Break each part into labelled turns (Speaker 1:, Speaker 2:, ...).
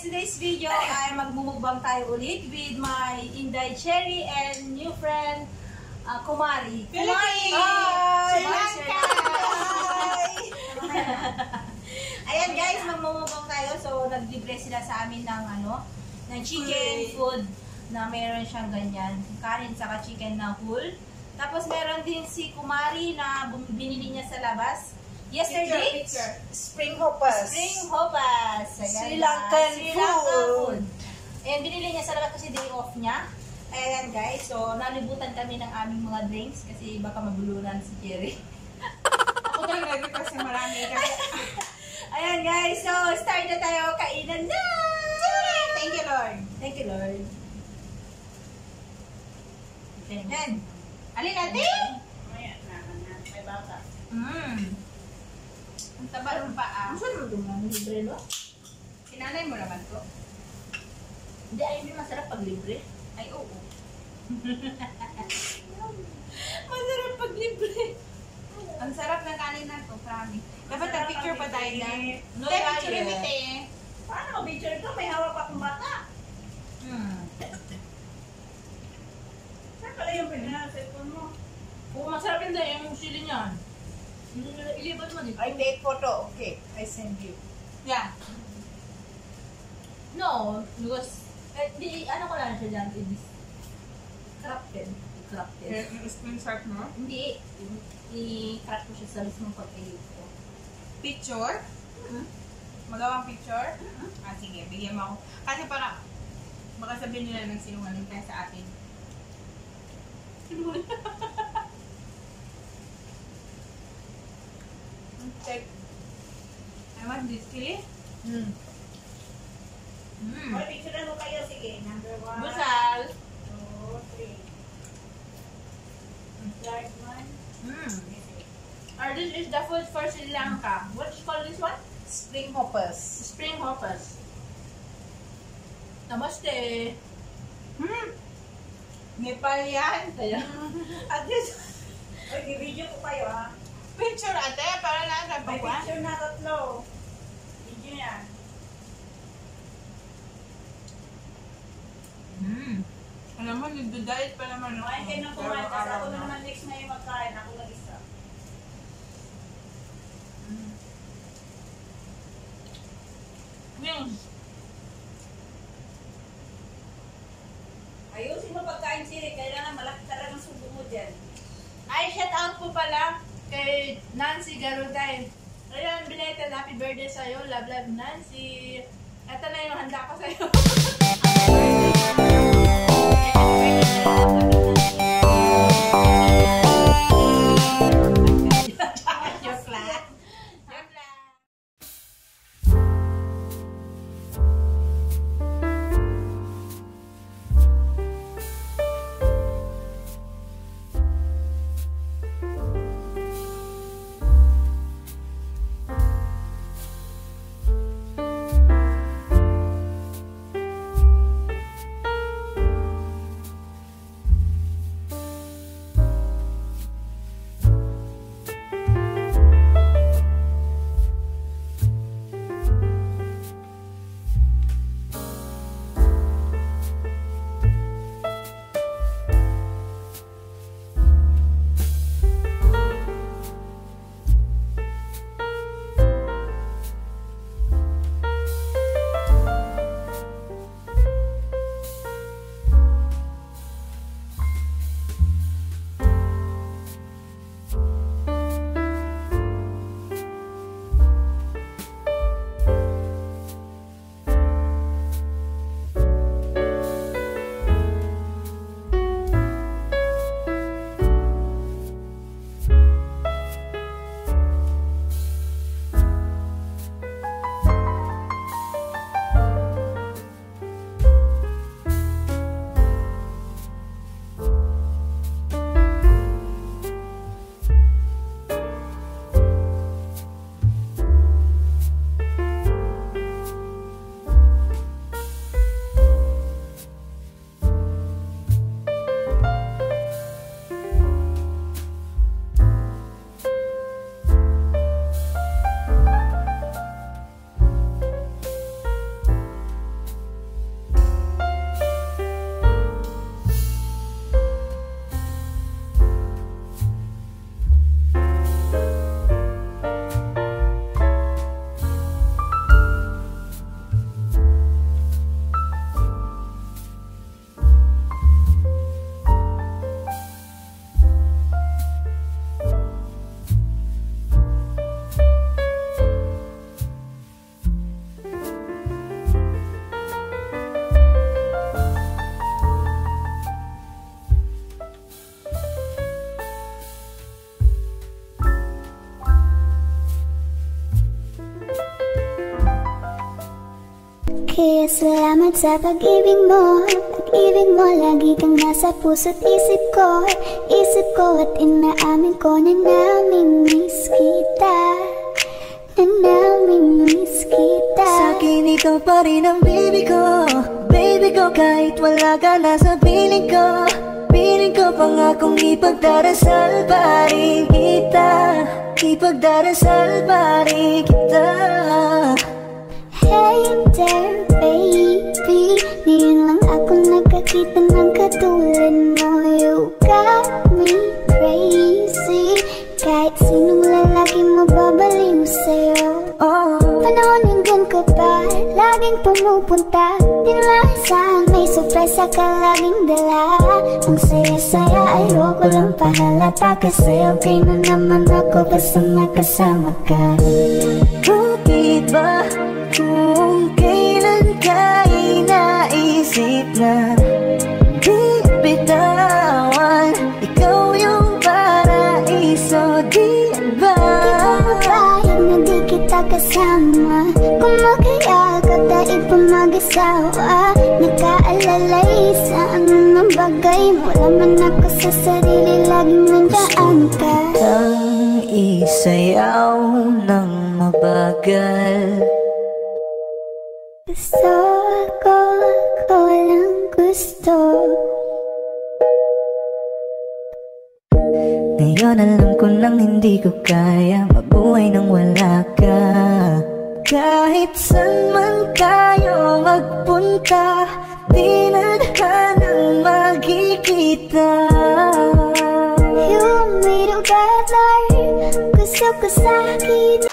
Speaker 1: Today's video ay magmumukbang tayo ulit with my Inday Cherry and new friend Kumari. Kumari!
Speaker 2: Hi!
Speaker 1: Ayan guys, magmumukbang tayo. So nag-libre sila sa amin ng ng chicken food na meron siyang ganyan. Kanin saka chicken na whole. Tapos meron din si Kumari na binili niya sa labas. Yesterday,
Speaker 2: Spring Hopas.
Speaker 1: Spring Hopas.
Speaker 2: Sri Lankan food.
Speaker 1: And binili niya sa labas kasi day off niya. Ayan guys, so nalibutan kami ng aming mga drinks kasi baka mabulunan si Jerry.
Speaker 2: Ako talaga kasi marami.
Speaker 1: Ayan guys, so start na tayo. Kainan na!
Speaker 2: Thank you, Lord.
Speaker 1: Thank you, Lord. Ayan. Alin natin?
Speaker 2: Ayan, may bata.
Speaker 1: Ang taba ng paa. Ang saan mo duman? Libre no?
Speaker 2: Kinanay mo naman to.
Speaker 1: Hindi, ay hindi masarap pag libre.
Speaker 2: Ay, oo.
Speaker 1: Masarap pag libre.
Speaker 2: Ang sarap ng kanin na to, promise. Dapat nag-picture pa tayo na.
Speaker 1: No,
Speaker 2: Picture
Speaker 1: tayo.
Speaker 2: mo eh.
Speaker 1: Paano picture ito? May hawak akong bata.
Speaker 2: Saan pala yung pinaka-cellphone mo?
Speaker 1: Oo, masarap yun dahil yung sili niyan. Ilibot mo dito.
Speaker 2: I take photo. Okay, I send you. Yeah.
Speaker 1: No, because, ano ko lang siya dyan, it is crafted. Crafted.
Speaker 2: Screenshot mo?
Speaker 1: Hindi, i-craft ko siya sa mismong pag-edit ko.
Speaker 2: Picture? Magawang picture? Ah, sige, bigyan mo ako. Kasi para, baka sabihin nila ng sinungaling tayo sa atin. Check. I want this, Kili?
Speaker 3: Picture mo kayo, sige. Number 1,
Speaker 1: Busal.
Speaker 3: 2, 3. Third one.
Speaker 1: Or this is the food for Sri Lanka. What do you call this one?
Speaker 2: Spring Hopas.
Speaker 1: Spring Hopas. Namaste.
Speaker 2: Nepal yan.
Speaker 3: At least, i-video ko kayo ha.
Speaker 2: Picture ate, para na sa
Speaker 3: May
Speaker 2: pagwan.
Speaker 3: picture na tatlo. Video yan.
Speaker 2: Alam mo, nagdo-diet pa naman.
Speaker 3: Kumain kayo ng kumain. Tapos ako na naman next ngayon magkain. Ako nag-isa.
Speaker 1: Wings.
Speaker 3: Ayusin mo pagkain, Siri. Kailangan malaki talagang subo mo dyan.
Speaker 1: Ay, shout out po pala kay Nancy Garuday. Ayan, belated happy birthday sa'yo. Love, love, Nancy. Ito na yung handa ko sa'yo. Joke lang. Joke lang.
Speaker 4: Kaya salamat sa pag-ibig mo. Pag-ibig mo, lagi kang nasa puso't isip ko. Isip ko at inaamin ko na namimiss kita. Na namimiss kita.
Speaker 5: Sa'kin ikaw pa rin ang baby ko. Baby ko kahit wala ka na sa piling ko. Piling ko pangakong ipagdarasal pa rin kita. Ipagdarasal pa rin kita.
Speaker 4: Hey there baby, ngayon lang ako nakakita ng katulad mo. You got me crazy, kahit sinong lalaki mababaliw sa'yo. Panahon hanggang ka pa, laging pumupunta. Di naman saan may sorpresa ka laging dala. Ang saya-saya ayoko lang pahalata, kasi okay na naman ako basta nakasama ka.
Speaker 5: Bakit ba kung kailan ka inaisip na di bitawan? Ikaw yung paraiso, di ba?
Speaker 4: Di ko mapahig na di kita kasama. Kung magkayakap dahil pa mag-asawa. Nakaalalay sa anumang bagay. Wala man ako sa sarili, laging nandaan ka.
Speaker 5: Ang isayaw ng mabagal.
Speaker 4: Gusto ako lang gusto.
Speaker 5: Ngayon alam ko nang hindi ko kaya mabuhay nang wala ka. Kahit saan man tayo magpunta, di na nang magkikita.
Speaker 4: You and me together, gusto ko sa'kin.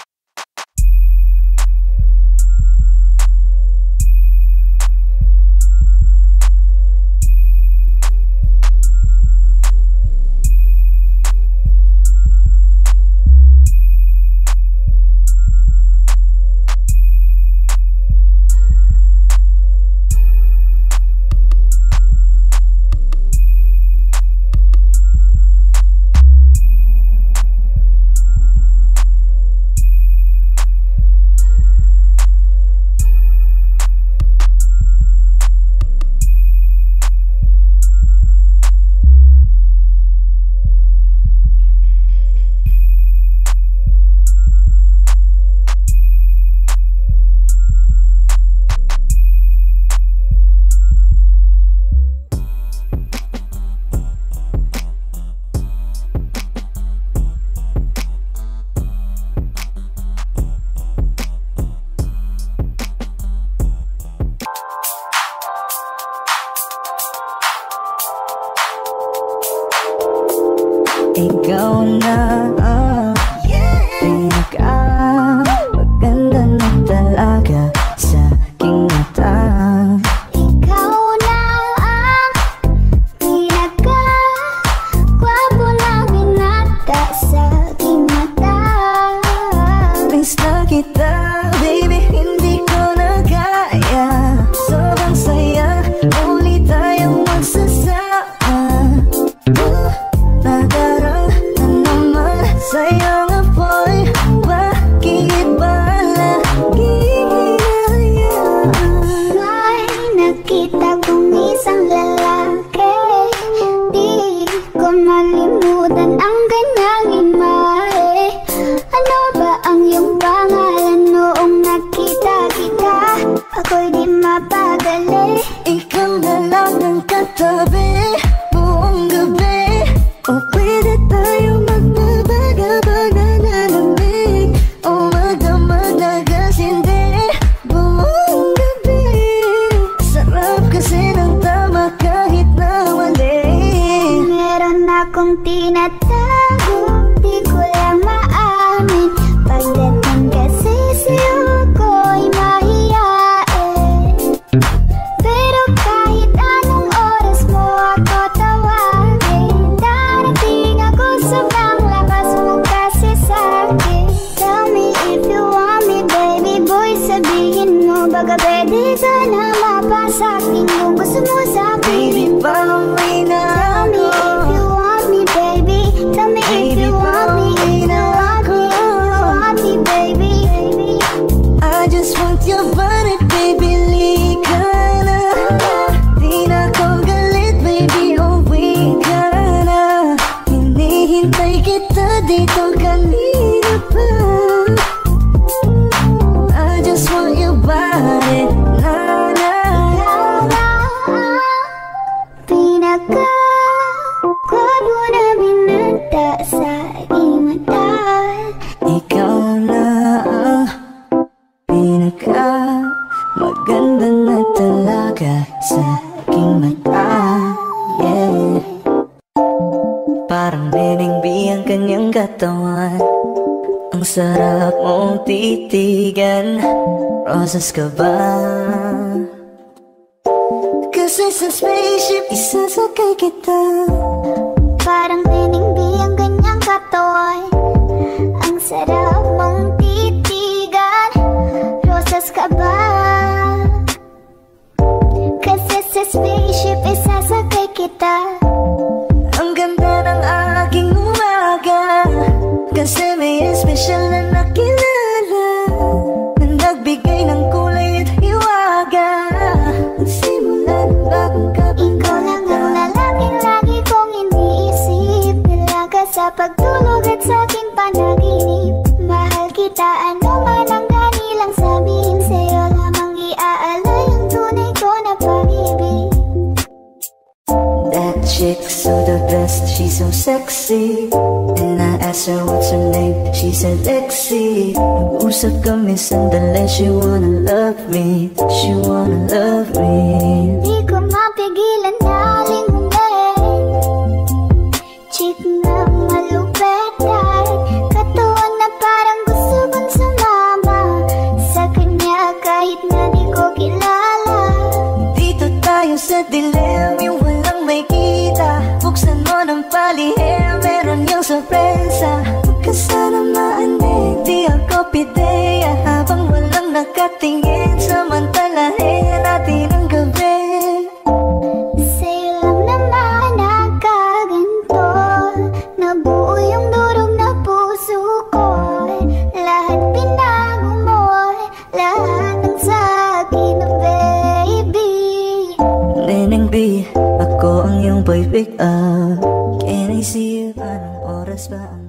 Speaker 5: Ikaw na maganda na talaga sa aking mata.
Speaker 4: Ikaw na ang pinaka-gwapo na binata sa aking mata.
Speaker 5: Miss na kita, baby, hindi ko na kaya. Sobrang saya, muli tayong magsasama. Nadarang na naman sa'yo nga boy, bakit ba lagi
Speaker 4: May nakita kong isang lalaki, di ko malimutan ang kanyang imahe. Ano ba ang iyong pangalan noong nakita kita? Ako'y di mapagali.
Speaker 5: Ikaw na lang ang katabi buong gabi. O pwede tayo magbabaga-baga na lamig, o magdamag na gasindi buong gabi. Sarap kasi ng tama kahit na mali.
Speaker 4: Meron akong tinatago, di ko lang maamin. Pagdating kasi sa'yo ako'y mahiyain. Pero kahit anong oras mo ako tawagin, darating ako sobrang lakas mo kasi sa'kin. Tell me if you want me, baby boy, sabihin mo baga pwede ka na mapasa'kin kung gusto mo sa'kin.
Speaker 5: Baby, pauwi na
Speaker 4: Tell me
Speaker 5: ako.
Speaker 4: if you want me, baby,
Speaker 5: katawan. Ang sarap mong titigan, rosas ka ba? Kasi sa spaceship, isasakay kita.
Speaker 4: Parang neningbi ang ganyang katawan. Ang sarap mong titigan, rosas ka ba? Kasi sa spaceship, isasakay kita.
Speaker 5: Ang ganda ng aking umaga, kasi may espesyal na nakilala, na nagbigay ng kulay at hiwaga. Simula ng bagong kabanata,
Speaker 4: Ikaw lang ang lalaking lagi kong iniisip. Dalaga sa pagtulog at sa aking panaginip. Mahal kita, ano man ang ganilang sabihin. Sa'yo lamang iaalay ang tunay ko na pag-ibig.
Speaker 5: that chick's so the best, she's so sexy. And I asked her what's her name, she said Lexi. Nag-usap kami sandali, she wanna love me, she wanna love me.
Speaker 4: Di ko mapigilan na lingunin. Chick na malupet at katuwang na parang gusto kong sumama sa kanya kahit na di ko kilala.
Speaker 5: Dito tayo sa dilim, yung walang may kita. Buksan mo ng palihim, meron yung sorpresa. Magkasana maanig, di ako pideya. Habang walang nakatingin, samantalahin natin ang gabi.
Speaker 4: Sa'yo lang naman nakaganto, nabuo yung durog na puso ko. Lahat binago mo, lahat ng sa'kin, baby.
Speaker 5: Neneng B, ako ang iyong boy pick up. Can I see you? Anong oras ba ang